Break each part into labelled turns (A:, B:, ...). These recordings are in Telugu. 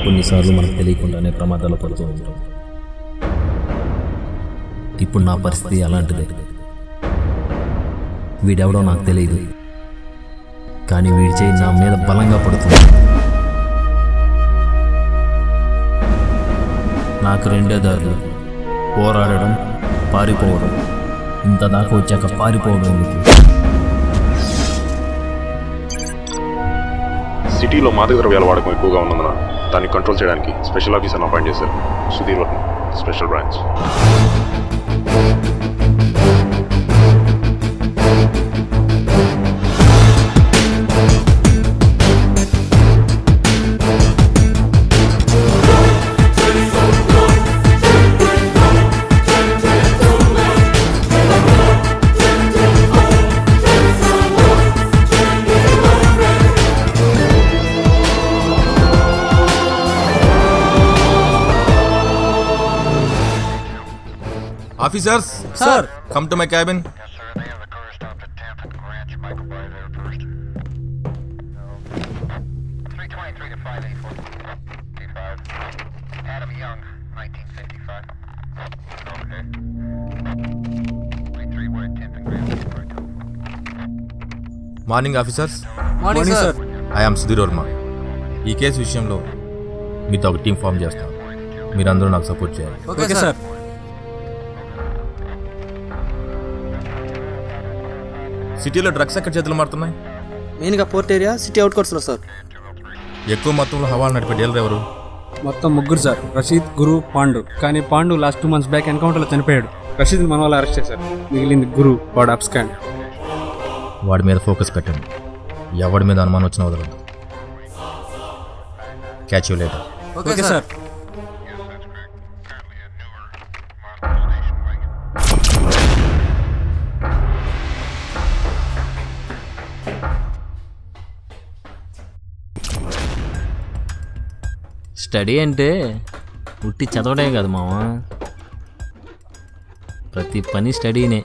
A: కొన్నిసార్లు మనకు తెలియకుండానే ప్రమాదాలు పడుతూ ఉంటాం. ఇప్పుడు నా పరిస్థితి అలాంటిదే. వీడెవడో నాకు తెలియదు, కానీ వీడి చేయి నా మీద బలంగా పడుతుంది. నాకు రెండే దారులు, పోరాడడం, పారిపోవడం. ఇంత దాకా వచ్చాక పారిపోవడం ఎందుకు?
B: సిటీలో మాదక ద్రవ్యాల వాడకం ఎక్కువగా ఉన్నందున దాన్ని కంట్రోల్ చేయడానికి స్పెషల్ ఆఫీసర్ని అపాయింట్ చేశారు. Sudheer Varma, special branch.
C: Officers, sir, come to my cabin.
D: Adam Young, 1955. Okay. 3 word 10th and Grand.
C: Morning, officers.
E: Morning, sir.
C: I am Sudhir Verma. ఈ కేసు విషయంలో మీతో ఒక టీం ఫామ్ చేస్తాం. మీరందరూ నాకు సపోర్ట్ చేయాలి.
E: Okay sir.
C: సిటీలో డ్రగ్స్ ఎక్కడ చేతులు మారుతున్నాయి?
E: మెయిన్గా పోర్ట్ ఏరియా, సిటీ అవుట్కట్స్లో సార్.
C: ఎక్కువ మొత్తంలో హవాలు నడిపే డీలర్ ఎవరు?
F: మొత్తం 3 సార్. రషీద్, గురు, పాండు. కానీ పాండు లాస్ట్ 2 months బ్యాక్ ఎన్కౌంటర్లో చనిపోయాడు. రషీద్ మన వాళ్ళు అరెస్ట్ చేశారు. మిగిలింది గురు, వాడు అబ్స్కాండ్.
C: వాడి మీద ఫోకస్ పెట్టండి. ఎవడి మీద అనుమానం వచ్చినా వదలదు. Catch you later.
E: Okay sir.
A: Study అంటే ఉట్టి చదవడే కాదు మావా, ప్రతి పని స్టడీనే,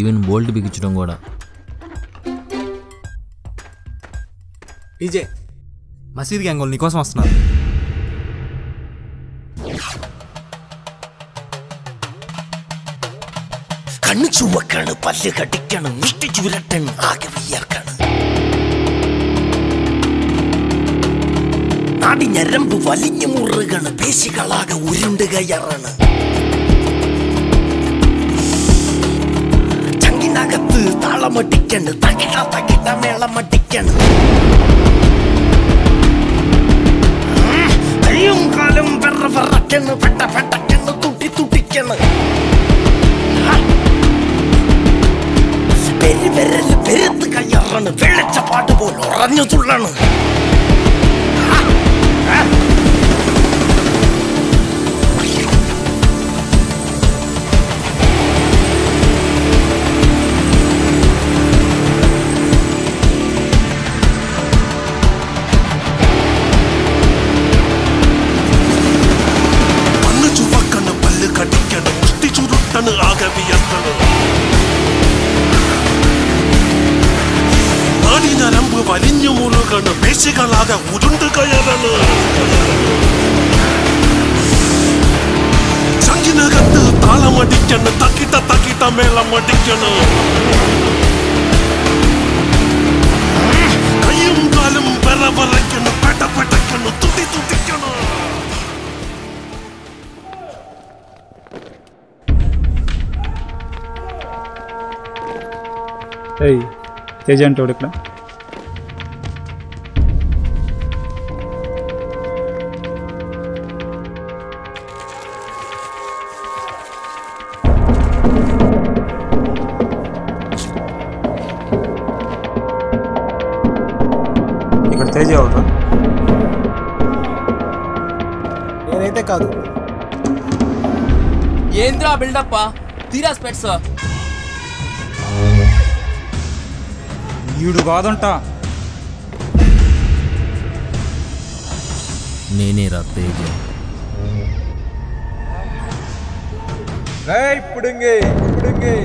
A: ఈవెన్ బోల్ట్ బిగించడం కూడా.
E: డీజే మసీద్ గ్యాంగ్ వాళ్ళు నీకోసం వస్తున్నారు.
G: കണ്ണു ചുവക്കാണ്, പല്ല് കടിക്കാണ്, മുഷ്ടി ചുരട്ടാണ്, ആകെ വിയർക്കാണ്. നാടി ഞരമ്പ് വലിഞ്ഞു മുറുകാണ്, പേശികളാകെ ഉരുണ്ട് കയറാണ്. ചങ്കിനകത്ത് താളമടിക്കാണ്, തകിട തകിട മേളമടിക്കാണ്. കയ്യും കാലും വെറ വെറക്കാണ്, പെട്ട പെട്ടക്കാണ്, തുട്ടി തുട്ടിക്കാണ്. പെരുവിരല് പെരുത്ത് കയ്യാറാണ്, വെള്ളച്ചപ്പാട്ട് പോലെ ഉറഞ്ഞു തുള്ളാണ്.
H: കണ്ണു ചുവക്കണ്, പല്ല് കടിക്കണ്, മുഷ്ടി ചുരുട്ടണ്, ആകെ വിയർക്കണ്. നാടി ഞരമ്പ് വലിഞ്ഞു മുറുകണ്, പേശികളാകെ ഉരുണ്ട് കയറാണ്. ചങ്കിനകത്ത് താളമടിക്കണ്, തക്കിട്ട തക്കിട്ട മേളമടിക്കണ്. കയ്യും കാലും വിറ വിറയ്ക്കണ്, പെട്ട പെട്ടയ്ക്കണ്, തുട്ടി തുട്ടിക്കണ്.
F: ఏయ్ తేజ అంటాడు ఇక్కడ. ఇక్కడ తేజ ఎవరు?
E: నేనైతే కాదు.
I: ఏంద్రా బిల్డప్ తీరా స్పెట్స్
E: ఈడు కాదంట.
A: నేనే రా తేజ.
E: పుడింగి పుడింగి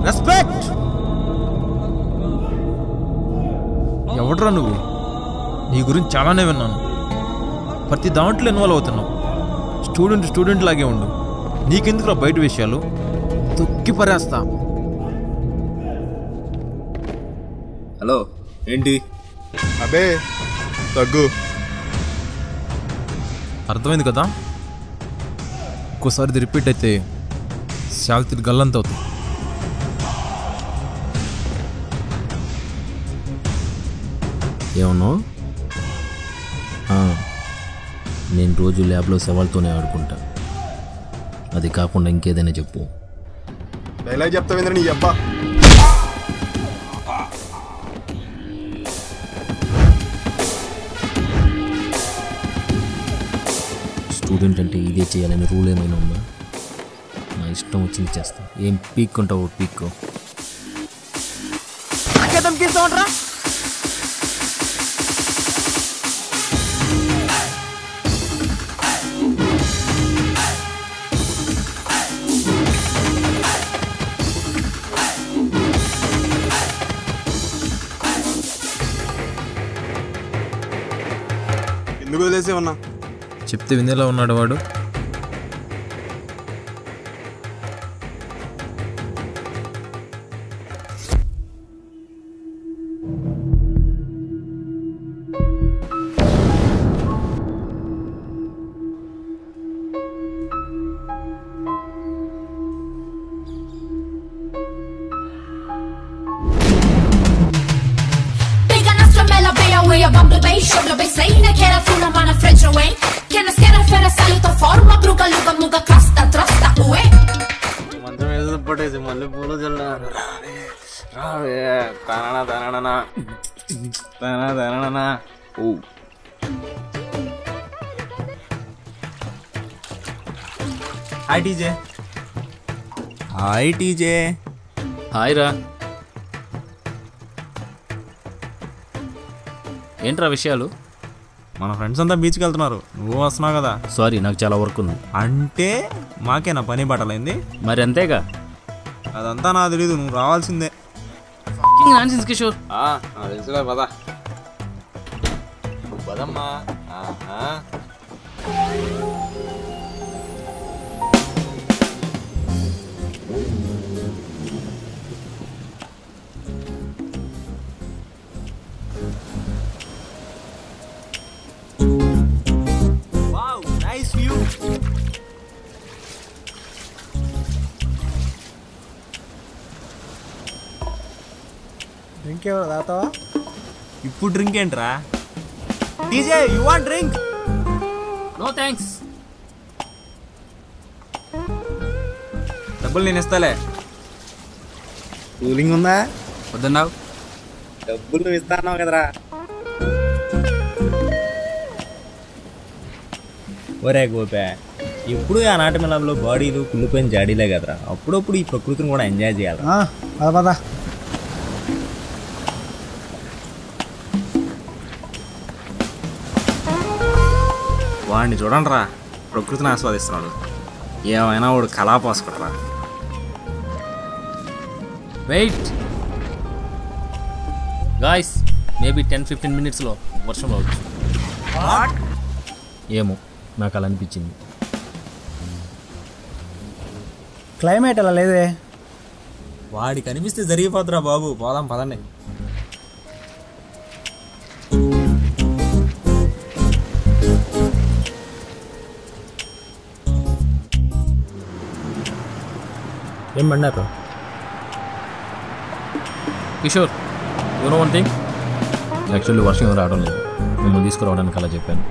C: రెస్పెక్ట్. ఎవడ్రా నువ్వు? నీ గురించి చాలానే విన్నాను. ప్రతి దాంట్లో ఇన్వాల్వ్ అవుతున్నావు. స్టూడెంట్ లాగే ఉండు. నీకెందుకురా బయట విషయాలు? తొక్కి పరేస్తా.
J: హలో ఏంటి?
C: అబే తగ్గు. అర్థమైంది కదా? ఒక్కోసారి ఇది రిపీట్ అయితే శాల్తీ గల్లంత అవుతుంది.
A: ఏమన్నా? నేను రోజు ల్యాబ్లో సవాల్తోనే ఆడుకుంటా. అది కాకుండా ఇంకేదైనా చెప్పు.
B: డైలాగ్ చెప్తావేంద్ర నీ అబ్బా.
A: స్టూడెంట్ అంటే ఇదే చేయాలని రూల్ ఏమైనా ఉందా? నా ఇష్టం వచ్చింది చేస్తా. ఏం పీక్కుంటావు పీక్కో.
B: ఎందుకు వదిలేసేవన్నా?
C: చెప్తే వినేలా ఉన్నాడు వాడు.
E: మంచం మీద పట్టేసి మళ్ళీ పూలు చల్లారు.
C: Hi TJ. Hi TJ.
A: Hi రా. ఏంట్రా విషయాలు?
C: మన ఫ్రెండ్స్ అంతా బీచ్కి వెళ్తున్నారు. నువ్వు వస్తున్నావు కదా?
A: సారీ, నాకు చాలా వర్క్ ఉంది.
C: అంటే మాకేనా పని బట్టలైంది?
A: మరి అంతేగా.
C: అదంతా నాకు తెలీదు, నువ్వు రావాల్సిందే.
A: నాన్సెన్స్ కిషోర్.
E: తెలుసులే పదా
C: పదమ్మా.
E: డ్రింక్ ఏమైనా తాగుతావా?
C: ఇప్పుడు డ్రింక్ ఏంట్రా? TJ you want drink?
A: No thanks.
C: డబ్బులు నేను ఇస్తాలే.
E: కూలింగ్ ఉందా?
C: వద్దన్నావు.
E: డబ్బులు నువ్వు ఇస్తాన్నావు కదరా.
J: ఒరే గోపే, ఇప్పుడు ఆ నాటమిలంలో బాడీలు కుళ్ళిపోయిన జాడీలే కదరా. అప్పుడప్పుడు ఈ ప్రకృతిని కూడా ఎంజాయ్ చేయాలి.
E: పదా
J: వాడిని చూడండి రా, ప్రకృతిని ఆస్వాదిస్తున్నాడు. ఏమైనా వాడు కళా పోసుకుంటారా.
A: వెయిట్ గాయ్స్, మేబీ 10-15 మినిట్స్లో వర్షం రావచ్చు. ఏమో, నాకు అలా అనిపించింది.
E: క్లైమేట్ అలా లేదే.
J: వాడికి అనిపిస్తే జరిగిపోతురా బాబు. పోదాం పదండి.
A: ఏం బండాక Kishore you know one thing, actually వర్షం రావడం లేదు, మిమ్మల్ని తీసుకురావడానికి అలా చెప్పాను.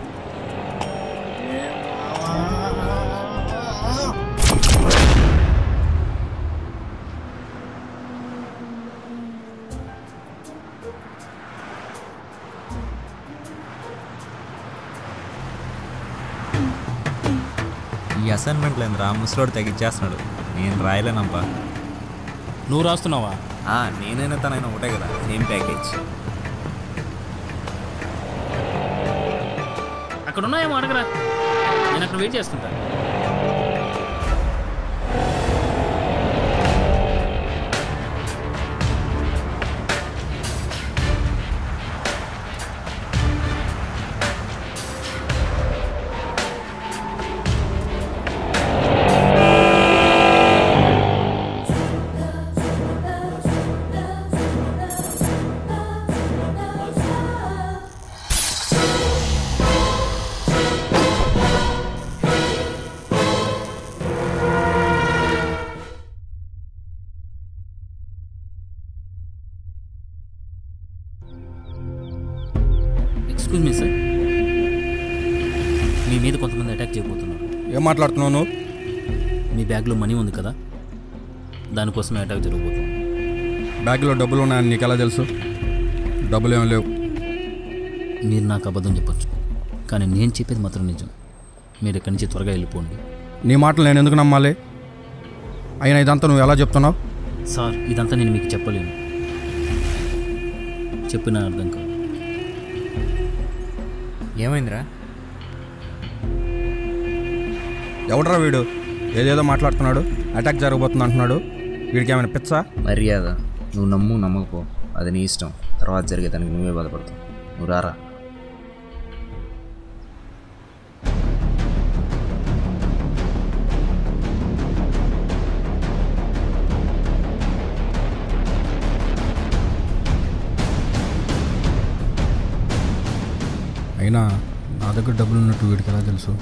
J: ఈ అసైన్మెంట్లు ఏంద్రా ముసలోడు తగ్గించేస్తున్నాడు, నేను రాయలేనప్పా.
A: నువ్వు రాస్తున్నావా?
J: నేనైనా తనైనా ఒకటే కదా, సేమ్ ప్యాకేజ్.
A: అక్కడ ఉన్నాయేమో అడగరా, నేను అక్కడ వెయిట్ చేస్తుంటా. ఎక్స్క్యూజ్ మీ సార్, మీ మీద కొంతమంది అటాక్ చేయబోతున్నారు.
F: ఏం మాట్లాడుతున్నావు నువ్వు?
A: మీ బ్యాగ్లో మనీ ఉంది కదా, దానికోసమే అటాక్ జరగబోతుంది.
F: బ్యాగ్లో డబ్బులు ఉన్నాయని నీకు ఎలా తెలుసు? డబ్బులు ఏం లేవు.
A: మీరు నాకు అబద్ధం చెప్పొచ్చు, కానీ నేను చెప్పేది మాత్రం నిజం. మీరు ఇక్కడి నుంచి త్వరగా వెళ్ళిపోండి.
F: నీ మాటలు నేను ఎందుకు నమ్మాలి? అయినా ఇదంతా నువ్వు ఎలా చెప్తున్నావు?
A: సార్, ఇదంతా నేను మీకు చెప్పలేను, చెప్పినా అర్థం కాదు.
J: ఏమైందిరా?
F: ఎవడరా వీడు? ఏదేదో మాట్లాడుతున్నాడు, అటాక్ జరగబోతుంది అంటున్నాడు. వీడికి ఏమైనా పిచ్చా?
J: మర్యాద, నువ్వు నమ్ము నమ్మకపో అది నీ ఇష్టం, తర్వాత జరిగేదానికి నువ్వే బాధపడతావు. నువ్వు రారా.
F: అయినా నా దగ్గర డబ్బులు ఉన్నట్టు వీడికి ఎలా తెలుసు?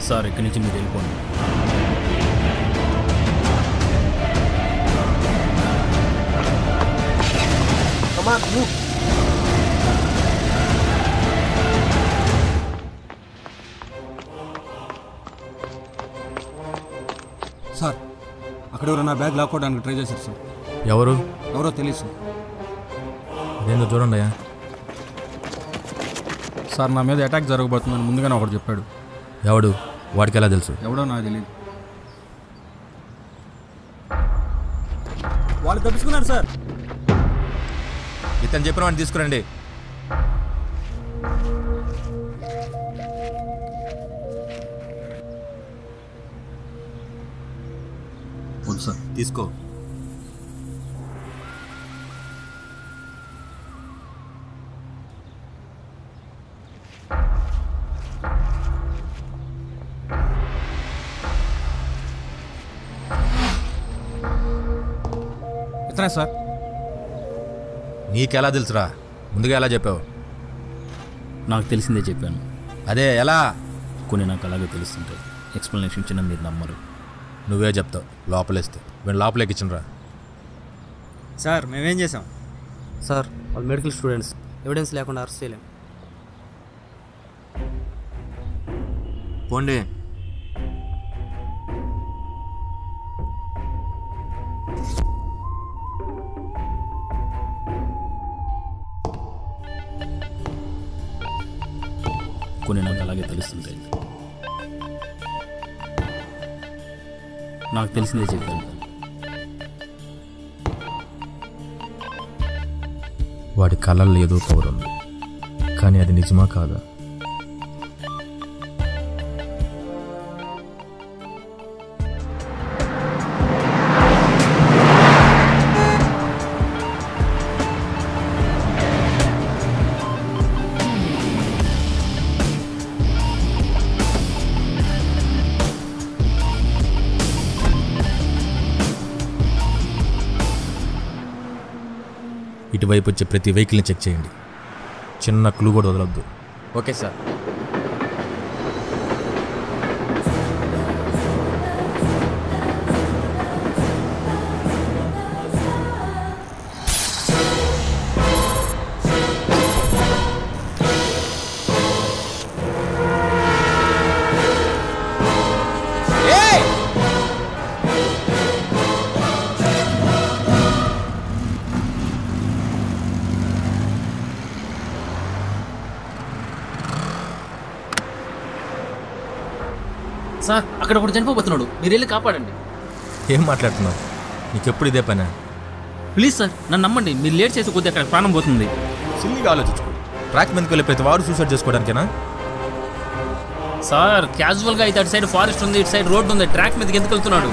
A: సార్, ఇక్కడి నుంచి మీరు వెళ్ళిపోండి.
F: సార్, అక్కడ ఎవరో నా బ్యాగ్ లాక్కోవడానికి ట్రై చేశారు సార్. ఎవరో తెలియదు సార్.
A: అదేందో చూడండి అయ్యా.
F: సార్, నా మీద అటాక్ జరగబోతుందని ముందుగానే ఒకటి చెప్పాడు.
A: ఎవడు? వాడికి ఎలా తెలుసు?
F: ఎవడో నాకు తెలియదు.
J: వాళ్ళు తప్పించుకున్నారు సార్.
C: ఇతను చెప్పిన వాడిని తీసుకురండి.
A: వద్దు సార్.
C: తీసుకో.
F: ఇతనే సార్.
C: నీకెలా తెలుసురా? ముందుగా ఎలా చెప్పావు?
A: నాకు తెలిసిందే చెప్పాను.
C: అదే ఎలా?
A: కొన్ని నాకు అలాగే తెలుస్తుంటాయి. ఎక్స్ప్లెనేషన్ చిన్న మీరు నమ్మరు.
C: నువ్వే చెప్తావు. లోపలేస్తే వీళ్ళు లోపలికి ఇచ్చినరా?
J: సార్, మేమేం చేసాం?
E: సార్, వాళ్ళు మెడికల్ స్టూడెంట్స్, ఎవిడెన్స్ లేకుండా అరెస్ట్ చేయలేం.
C: పోండి.
A: కొన్ని నాకు అలాగే తెలుస్తుంటాయి. నాకు తెలిసిందే చెప్పాను.
C: వాడి కళ్ళల్లో ఏదో పవర్ ఉంది, కానీ అది నిజమా కాదా?
A: ఇటువైపు వచ్చే ప్రతి వెహికల్ని చెక్ చేయండి. చిన్న క్లూ కూడా వదలొద్దు.
C: Okay sir.
I: సార్ అక్కడ ఒకటి చనిపోతున్నాడు, మీరు వెళ్ళి కాపాడండి.
A: ఏం మాట్లాడుతున్నావు? నీకెప్పుడు ఇదే పనా?
I: ప్లీజ్ సార్ నన్ను నమ్మండి, మీరు లేట్ చేసి కొద్దిగా అక్కడ ప్రాణం పోతుంది.
A: సిల్లిగా ఆలోచించుకో. ట్రాక్ మీదకి వెళ్ళే ప్రతి వాడు సూసైడ్ చేసుకోవడానికేనా?
I: సార్ క్యాజువల్గా అయితే అటు సైడ్ ఫారెస్ట్ ఉంది, ఇటు సైడ్ రోడ్డు ఉంది, ట్రాక్ మీదకి ఎందుకు వెళ్తున్నాడు?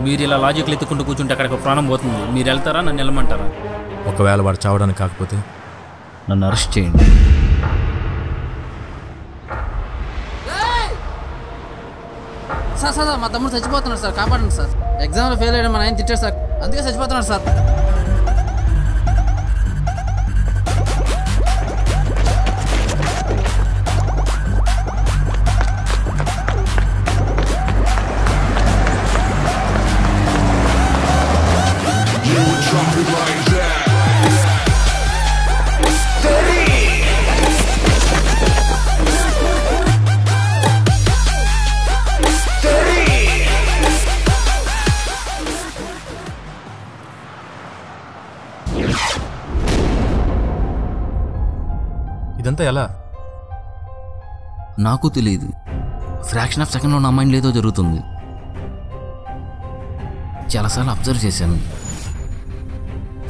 I: మీరు ఇలా లాజిక్లు ఎత్తుకుంటూ కూర్చుంటే అక్కడ ప్రాణం పోతుంది. మీరు వెళ్తారా, నన్ను వెళ్ళమంటారా?
A: ఒకవేళ వాడు చావడానికి కాకపోతే
I: నన్ను అరెస్ట్ చేయండి. సార్ సార్ మా తమ్ముడు చచ్చిపోతున్నాడు సార్, కాపాడండి సార్. ఎగ్జామ్లో ఫెయిల్ అయ్యడం మన ఆయన తిట్టాడు సార్, అందుకే చచ్చిపోతున్నాడు సార్.
A: ఇదంతా ఎలా?
I: నాకు తెలియదు. ఫ్రాక్షన్ ఆఫ్ సెకండ్లో నా మైండ్లో ఏదో జరుగుతుంది. చాలాసార్లు అబ్జర్వ్ చేశాను,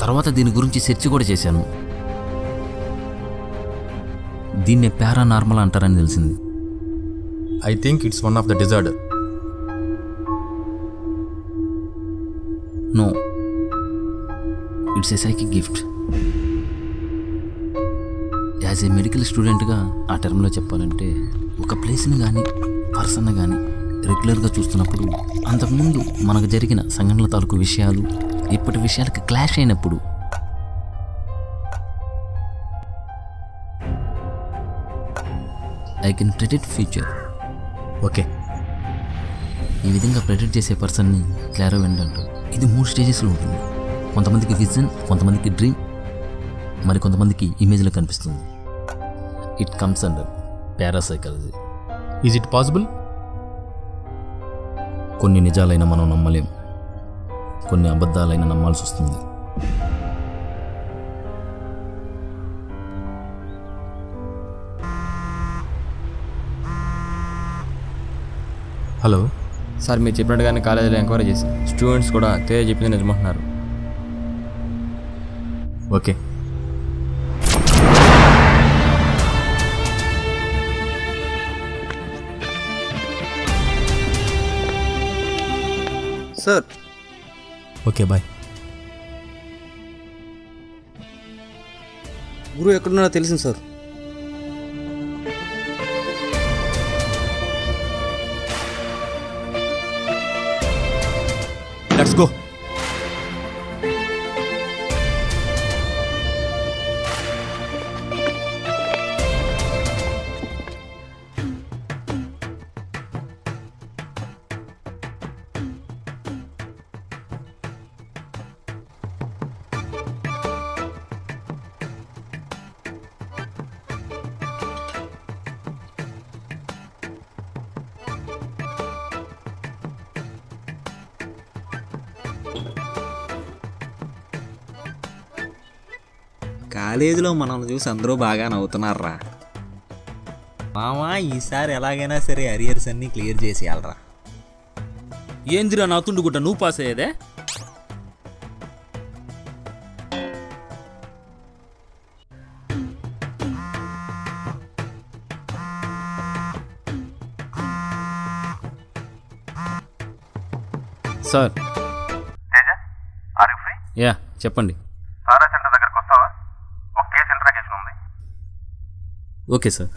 I: తర్వాత దీని గురించి సెర్చ్ కూడా చేశాను. దీన్నే పారానార్మల్ అంటారని తెలిసింది.
A: I think it's one of the disorder.
I: No, it's a psychic gift. As a medical స్టూడెంట్గా ఆ టర్మ్లో చెప్పాలంటే, ఒక ప్లేస్ని కానీ పర్సన్ని కానీ రెగ్యులర్గా చూస్తున్నప్పుడు అంతకుముందు మనకు జరిగిన సంఘటనల తాలూకు విషయాలు ఇప్పటి విషయాలకి క్లాష్ అయినప్పుడు I can predict future.
A: Okay,
I: ఈ విధంగా ప్రెడిక్ట్ చేసే పర్సన్ని క్లారోవిడెంట్ అంటారు. ఇది 3 స్టేజెస్లో ఉంటుంది. కొంతమందికి విజన్, కొంతమందికి డ్రీమ్, మరి కొంతమందికి ఇమేజ్లో కనిపిస్తుంది. It comes under parapsychology.
A: Is it possible?
I: కొన్ని నిజాలైన మనం నమ్మలేం, కొన్ని అబద్ధాలైన నమ్మాల్సి వస్తుంది.
A: హలో
C: సార్, మీరు చెప్పినట్టుగానే కాలేజీలో ఎంక్వైరీ చేసి స్టూడెంట్స్ కూడా తేజ చెప్పింది నిజమంటున్నారు.
A: ఓకే.
E: Sir
A: okay, bye.
E: గురువు ఎక్కడున్నాడో తెలిసింది సార్.
A: Let's go.
E: కాలేజీలో మనల్ని చూసి అందరూ బాగా నవ్వుతున్నారా.
J: మామా, ఈసారి ఎలాగైనా సరే అరియర్స్ అన్నీ క్లియర్ చేసేయాలరా.
I: ఏందిరా నా తుండుగుట్ట, నువ్వు పాస్ అయ్యేదే? సార్, యా చెప్పండి. Okay sir.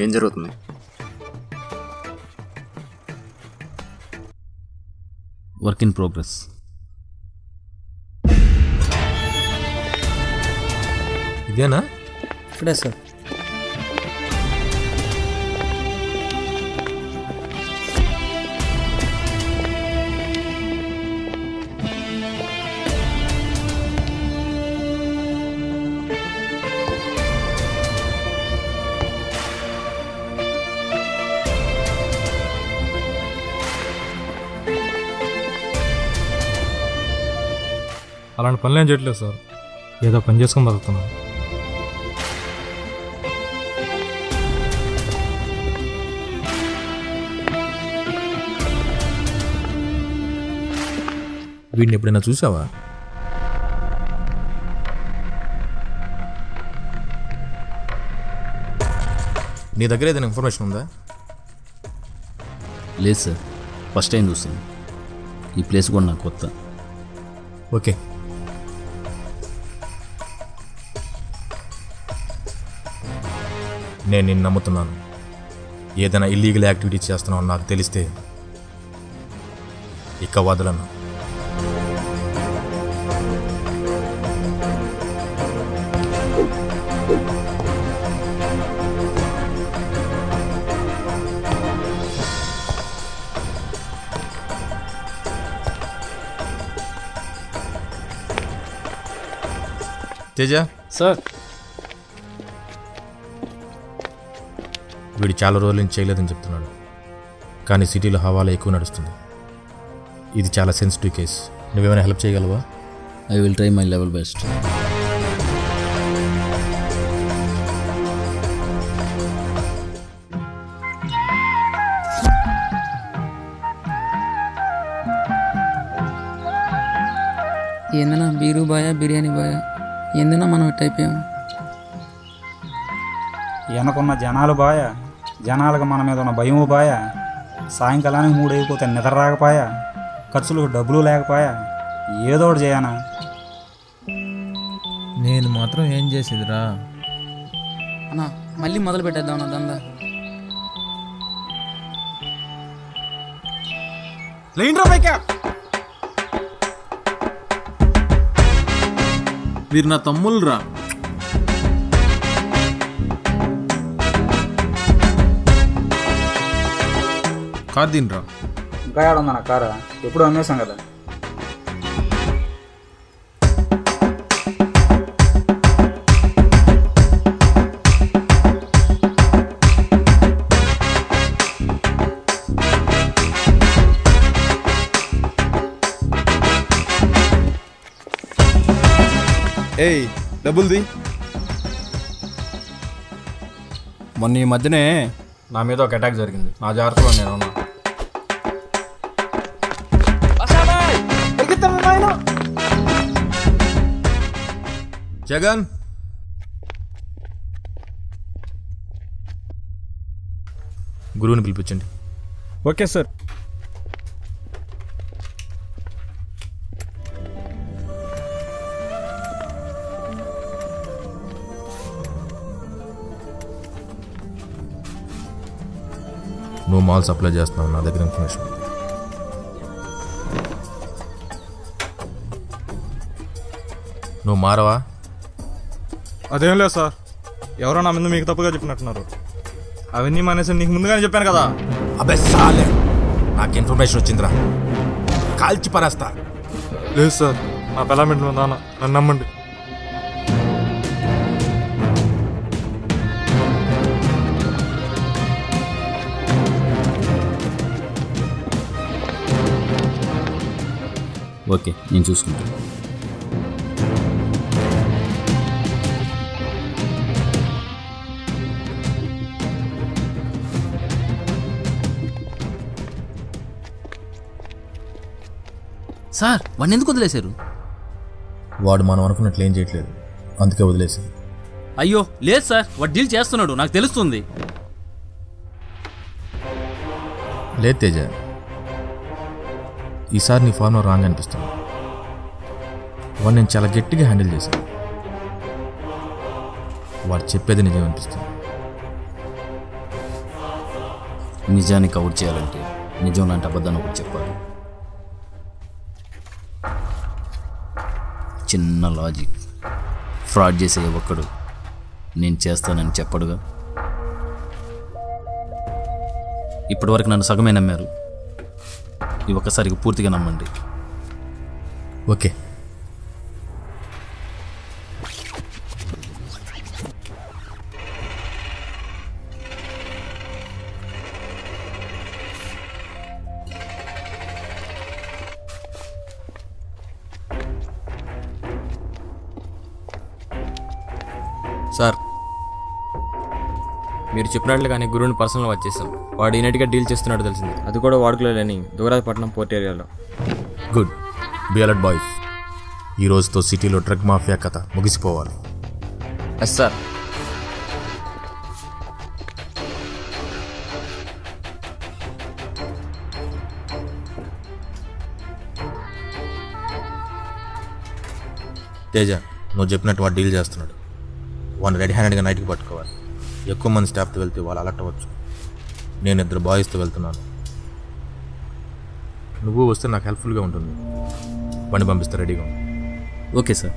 K: ఏం జరుగుతుంది?
I: Work in progress.
C: ఇదేనా?
L: ఇక్కడే సార్.
M: అలాంటి పనులు ఏం చేయట్లేదు సార్, ఏదో పని చేసుకొని బతుకుతున్నాను.
C: వీడిని ఎప్పుడైనా చూసావా? నీ దగ్గర ఏదైనా ఇన్ఫర్మేషన్ ఉందా?
I: లేదు సార్, ఫస్ట్ టైం చూస్తాను. ఈ ప్లేస్ కూడా నాకు కొత్త.
C: ఓకే, నేను నిన్ను నమ్ముతున్నాను. ఏదైనా ఇల్లీగల్ యాక్టివిటీ చేస్తున్నావు నాకు తెలిస్తే ఇక వదలను. తేజ
L: సార్.
C: వీడు చాలా రోజుల నుంచి చేయలేదని చెప్తున్నాడు, కానీ సిటీలో హవాలా ఎక్కువ నడుస్తుంది. ఇది చాలా సెన్సిటివ్ కేస్. నువ్వేమైనా హెల్ప్ చేయగలవా?
I: I will try my level best.
N: ఏందన్నా బీరు బాయా బిర్యానీ బాయా, ఏందన్నా మనం ఇట్ అయిపోయాము.
O: వెనకున్న జనాలు బాయ, జనాలకు మన మీద ఉన్న భయము బాయ, సాయంకాలానికి 3 అయిపోతే నిద్ర రాకపోయా, ఖర్చులకు డబ్బులు లేకపోయా, ఏదో ఒకటి చేయనా.
C: నేను మాత్రం ఏం చేసేదిరా
N: అన్నా, మళ్ళీ మొదలు పెట్టేద్దాం అన్న దందా.
C: వీరు నా తమ్ముళ్ళరా. కార్ దీనిరా.
O: ఇంకా ఏడుందన్న కారు? ఎప్పుడు అమ్మేశాం కదా.
C: ఏయ్, డబ్బుల్ది.
F: మొన్న ఈ మధ్యనే నా మీద ఒక అటాక్ జరిగింది. నా జాగ్రత్తలో నేను ఉన్నా.
C: జగన్, గురువుని పిలిపించండి.
M: Okay sir.
C: నువ్వు మాల్ సప్లై చేస్తున్నావు, నా దగ్గర ఇన్ఫర్మేషన్. నువ్వు మారవా?
M: అదేం లేదు సార్, ఎవరో నా ముందు మీకు తప్పుగా చెప్పినట్టున్నారు. అవన్నీ మానేసి నీకు ముందుగానే చెప్పాను కదా.
C: అబ్బే సాలే, నాకు ఇన్ఫర్మేషన్ వచ్చిందిరా, కాల్చి పరేస్తా.
M: లేదు సార్, నా పెళ్ళామెంట్లో నాన్న, నన్ను నమ్మండి.
I: ఓకే, నేను చూసుకుంటాను. సార్, వాడిని ఎందుకు వదిలేశారు?
C: వాడు మనం అనుకున్నట్లు ఏం చేయట్లేదు, అందుకే వదిలేశారు.
I: అయ్యో లేదు సార్, వాడు డీల్ చేస్తున్నాడు, నాకు తెలుస్తుంది.
C: లేదు తేజ, ఈసారి నీ ఫార్మ్ రాంగ్ అనిపిస్తుంది. వాడు నేను చాలా గట్టిగా హ్యాండిల్ చేశాను. వాడు చెప్పేది నిజం అనిపిస్తుంది.
A: నిజాన్ని కవర్ చేయాలంటే నిజం లాంటి అబద్ధాన్ని ఒకటి చెప్పాలి. చిన్న లాజిక్. ఫ్రాడ్ చేసే ఒక్కడు నేను చేస్తానని చెప్పడుగా. ఇప్పటివరకు నన్ను సగమే నమ్మారు, ఈ ఒక్కసారికి పూర్తిగా నమ్మండి. ఓకే.
K: సార్, మీరు చెప్పినట్లుగానే గురువుని పర్సనల్ వచ్చేసాం. వాడు ఈనటిగా డీల్ చేస్తున్నాడు తెలిసింది. అది కూడా వాడుకలో లేని దూరాజపట్నం పోర్ట్ ఏరియాలో.
B: గుడ్. Be alert boys. ఈ రోజుతో సిటీలో డ్రగ్ మాఫియా కథ ముగిసిపోవాలి.
K: Yes sir.
B: తేజ, నువ్వు చెప్పినట్టు వాడు డీల్ చేస్తున్నాడు. వాడిని రెడీ హ్యాండెడ్గా నైట్కి పట్టుకోవాలి. ఎక్కువ మంది స్టాఫ్తో వెళ్తే వాళ్ళు అలర్ట్ అవ్వచ్చు. నేను 2 బాయ్స్తో వెళ్తున్నాను. నువ్వు వస్తే నాకు హెల్ప్ఫుల్గా ఉంటుంది. బండి పంపిస్తే రెడీగా ఉంది.
A: Okay sir.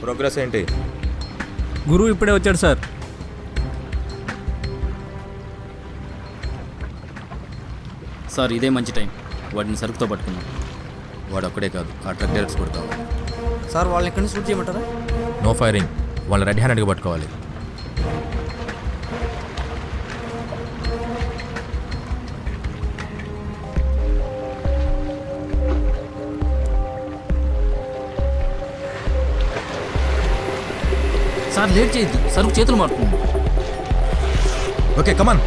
B: ప్రోగ్రెస్ ఏంటి?
F: గురువు ఇప్పుడే వచ్చాడు సార్.
A: సార్, ఇదే మంచి టైం. వాడిని సరుకుతో పట్టుకున్నాం.
B: వాడు ఒక్కడే కాదు, ఆ ట్రక్ డైరెక్ట్స్ కూడా కావాలి.
K: సార్, వాళ్ళని ఎక్కడి నుంచి షూట్ చేయమంటారా?
B: No firing. వాళ్ళని రెడీ హ్యాండెడ్గా పట్టుకోవాలి.
A: సార్, లేట్ చేయొద్దు. సరుకు చేతులు మారుతుంది.
B: Okay, come on.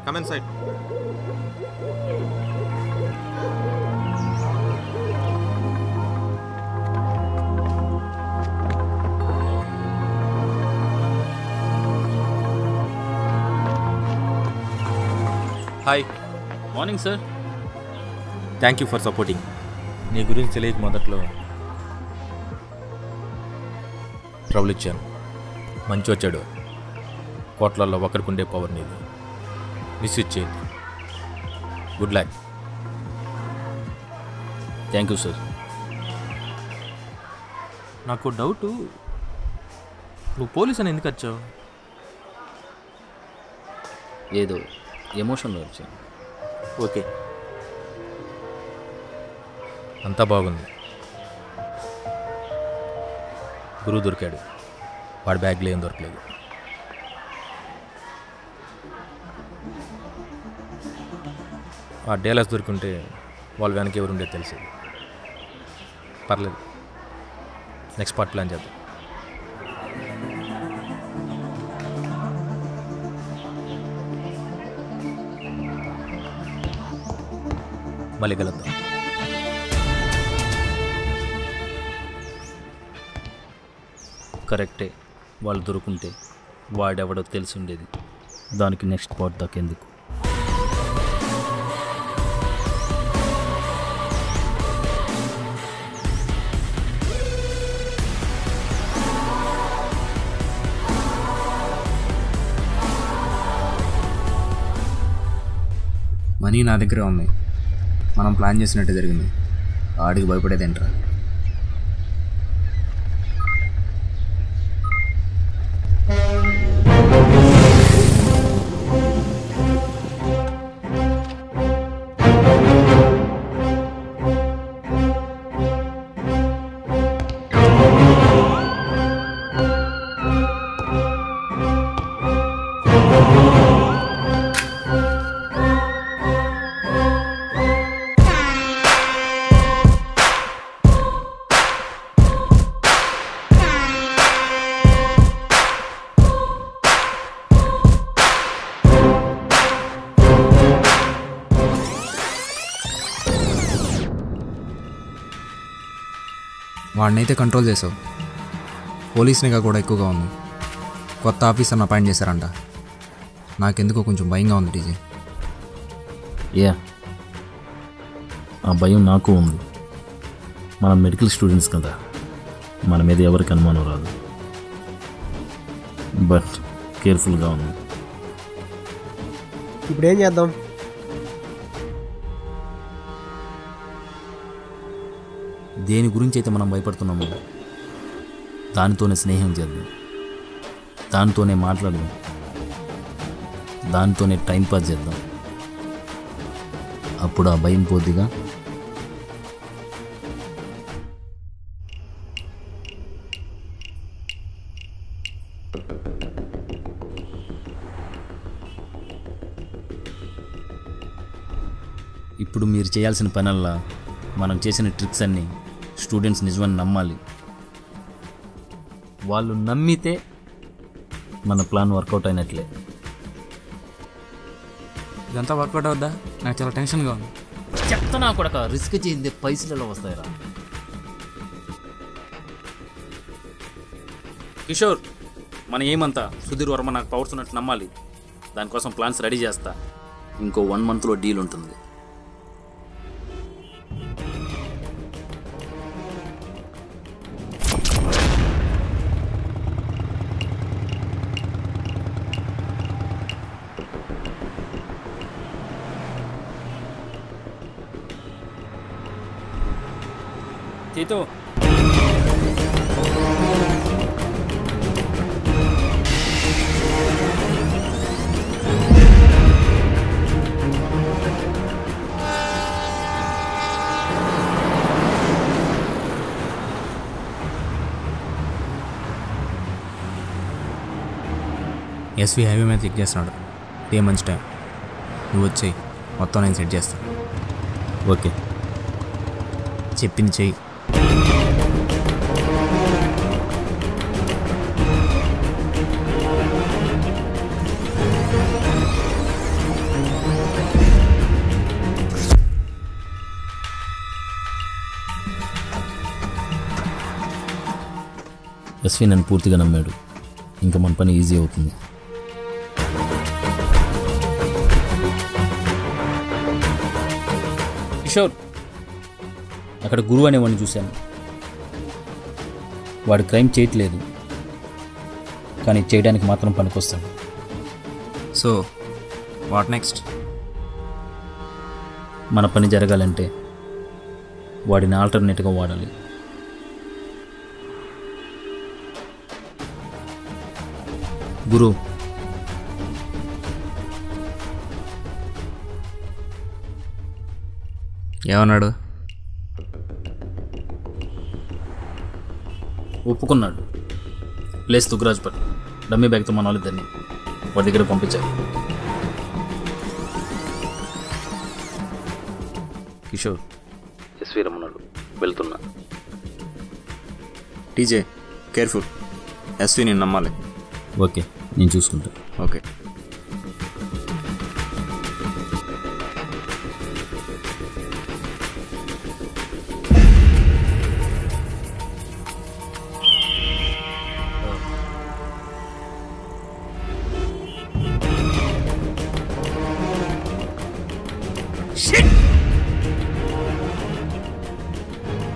B: Come in side. Hi.
A: Morning sir.
B: Thank you for supporting. నీ గురించి తెలియక మొదట్లో ట్రబుల్ ఇచ్చాను. మంచి వచ్చాడు. కోట్లల్లో ఒకరికుండే పవర్ నీది. మిస్యూజ్ చేయదు. Good luck.
A: Thank you sir.
B: నాకు డౌటు, నువ్వు పోలీస్ అని ఎందుకు వచ్చావు?
A: ఏదో ఎమోషన్లో వచ్చాను.
B: ఓకే, అంతా బాగుంది. గురువు దొరికాడు. వాడి బ్యాగ్లో ఏం దొరకలేదు. ఆ డేలాస్ దొరికింటే వాళ్ళు వెనక ఎవరు ఉండేది తెలిసేది. పర్లేదు, నెక్స్ట్ పార్ట్ ప్లాన్ చేద్దాం. మళ్ళీ కలుద్దాం.
A: కరెక్టే, వాళ్ళు దొరుకుంటే వాడెవడో తెలిసి ఉండేది. దానికి నెక్స్ట్ పార్ట్ దాకెందుకు?
L: మనీ నా దగ్గర ఉంది. మనం ప్లాన్ చేసినట్టు జరిగింది. ఆడికి భయపడేదేంట్రా? వాడినైతే కంట్రోల్ చేసావు. పోలీస్ నిఘా కూడా ఎక్కువగా ఉంది. కొత్త ఆఫీసర్ని అపాయింట్ చేశారంట. నాకెందుకో కొంచెం భయంగా ఉంది టీజీ.
A: యా, ఆ భయం నాకు ఉంది. మనం మెడికల్ స్టూడెంట్స్ కదా, మన మీద ఎవరికి అనుమానం రాదు. బట్ కేర్ఫుల్గా ఉంది.
P: ఇప్పుడు ఏం చేద్దాం?
A: దేని గురించి అయితే మనం భయపడుతున్నామో దానితోనే స్నేహం చేద్దాం, దానితోనే మాట్లాడదాం, దానితోనే టైంపాస్ చేద్దాం. అప్పుడు ఆ భయం పోద్దిగా. ఇప్పుడు మీరు చేయాల్సిన పనల్లా మనం చేసిన ట్రిక్స్ అన్నీ స్టూడెంట్స్ నిజమని నమ్మాలి. వాళ్ళు నమ్మితే మన ప్లాన్ వర్కౌట్ అయినట్లే.
L: ఇదంతా వర్కౌట్ అవుద్దా? నాకు చాలా టెన్షన్గా ఉంది.
A: చెప్తా నా కొడక, రిస్క్ చేయిందే పైసలలో వస్తాయిరా. కిషోర్, మన ఏమంతా సుధీర్ వర్మ నాకు పవర్స్ ఉన్నట్టు నమ్మాలి. దానికోసం ప్లాన్స్ రెడీ చేస్తా. ఇంకో 1 monthలో డీల్ ఉంటుంది.
L: చీతు, ఎస్వి హైవే మీద చెక్ చేస్తున్నాడు. ఏ మంచి టైం. నువ్వు వచ్చేయి, మొత్తం నేను సెట్ చేస్తాను.
A: ఓకే,
L: చెప్పింది చెయ్యి.
A: ఎస్వి నన్ను పూర్తిగా నమ్మాడు. ఇంకా మన పని ఈజీ అవుతుంది.
I: కిషోర్, అక్కడ గురువు అనేవాడిని చూశాను. వాడు క్రైమ్ చేయట్లేదు, కానీ చేయడానికి మాత్రం పనికొస్తాడు.
L: So what next?
A: మన పని జరగాలంటే వాడిని ఆల్టర్నేట్గా వాడాలి. గురు,
L: ఏమన్నాడు?
A: ఒప్పుకున్నాడు. ప్లేస్ దుగ్గరాజ్పట్. డమ్మీ బ్యాగ్తో మన వాళ్ళిద్దరిని వాడి దగ్గర పంపించారు. కిషోర్, ఎస్వి రమ్మన్నాడు, వెళ్తున్నా.
L: టీజే కేర్ఫుల్, ఎస్వి నేను నమ్మాలి.
A: ఓకే, నేను చూసుకుంటా.
L: ఓకే.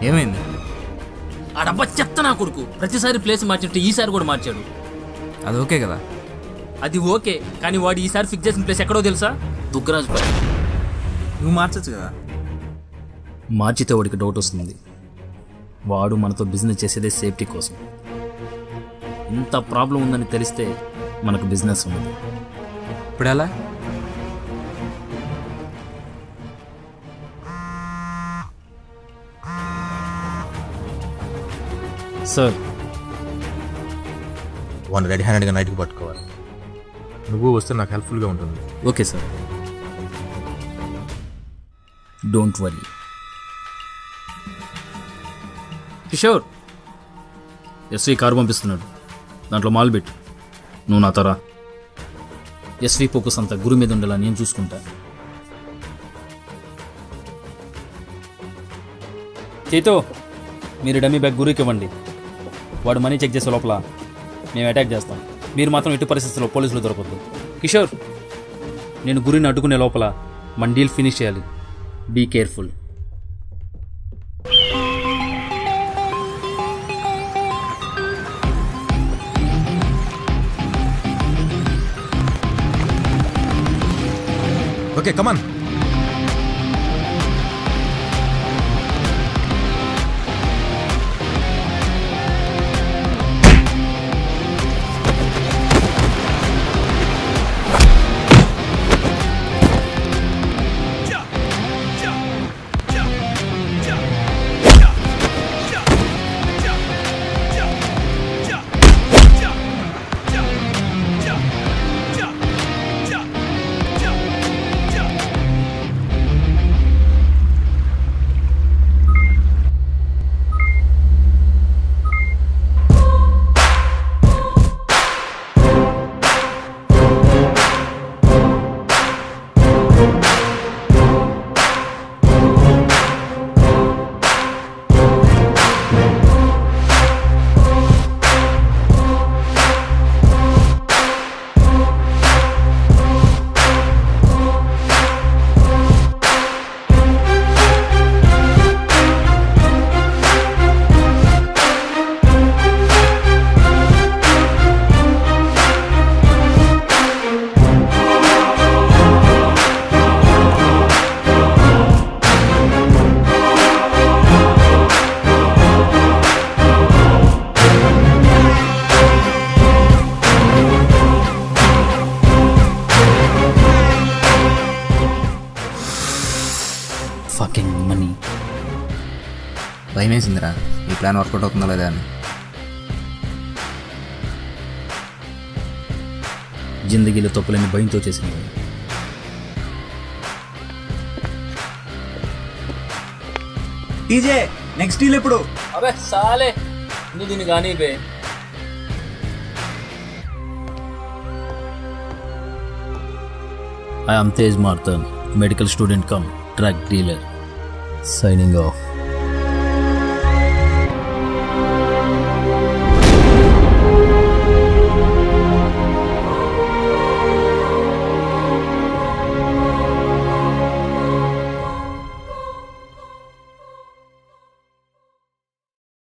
L: ఏమైంది?
A: ఆ డబ్బా చెత్త నా కొడుకు. ప్రతిసారి ప్లేస్ మార్చినట్టు ఈసారి కూడా మార్చాడు.
L: అది ఓకే కదా?
A: అది ఓకే, కానీ వాడు ఈసారి ఫిక్స్ చేసిన ప్లేస్ ఎక్కడో తెలుసా? దుగ్గరాజ్పట్.
L: నువ్వు మార్చచ్చు కదా?
A: మార్చితే వాడికి డౌట్ వస్తుంది. వాడు మనతో బిజినెస్ చేసేదే సేఫ్టీ కోసం. ఇంత ప్రాబ్లం ఉందని తెలిస్తే మనకు బిజినెస్ ఉంది.
L: ఇప్పుడు ఎలా?
A: సార్,
B: వాడిని రెడీ హ్యాండెడ్గా నైట్కి పట్టుకోవాలి. నువ్వు వస్తే నాకు హెల్ప్ఫుల్గా ఉంటుంది.
A: Okay sir, don't worry. Kishore, SV car పంపిస్తున్నాడు, దాంట్లో మాల్ పెట్టు. నువ్వు నా తరా. ఎస్వి ఫోకస్ అంతా గురు మీద ఉండేలా నేను చూసుకుంటా. చేతో మీరు డమ్మీ బ్యాగ్ గురికి ఇవ్వండి. వాడు మనీ చెక్ చేసే లోపల మేము అటాక్ చేస్తాం. మీరు మాత్రం ఎట్టి పరిస్థితుల్లో పోలీసులు దొరకద్దు. కిషోర్, నేను గురిని అడ్డుకునే లోపల మన డీల్ ఫినిష్ చేయాలి. Be careful.
B: Okay, come on.
I: Fucking money.
L: భయం వేసిందిరా, ఈ ప్లాన్ వర్కౌట్ అవుతుందో లేదా అని.
A: జిందగీలో తప్పులన్నీ భయంతో చేసినవి.
L: టీజే నెక్స్ట్ డీల్ ఎప్పుడు?
A: అబే సాలే, నువ్వు దీన్ని కానీ బే. I am Tej Marthan, medical student cum drug dealer. Signing off.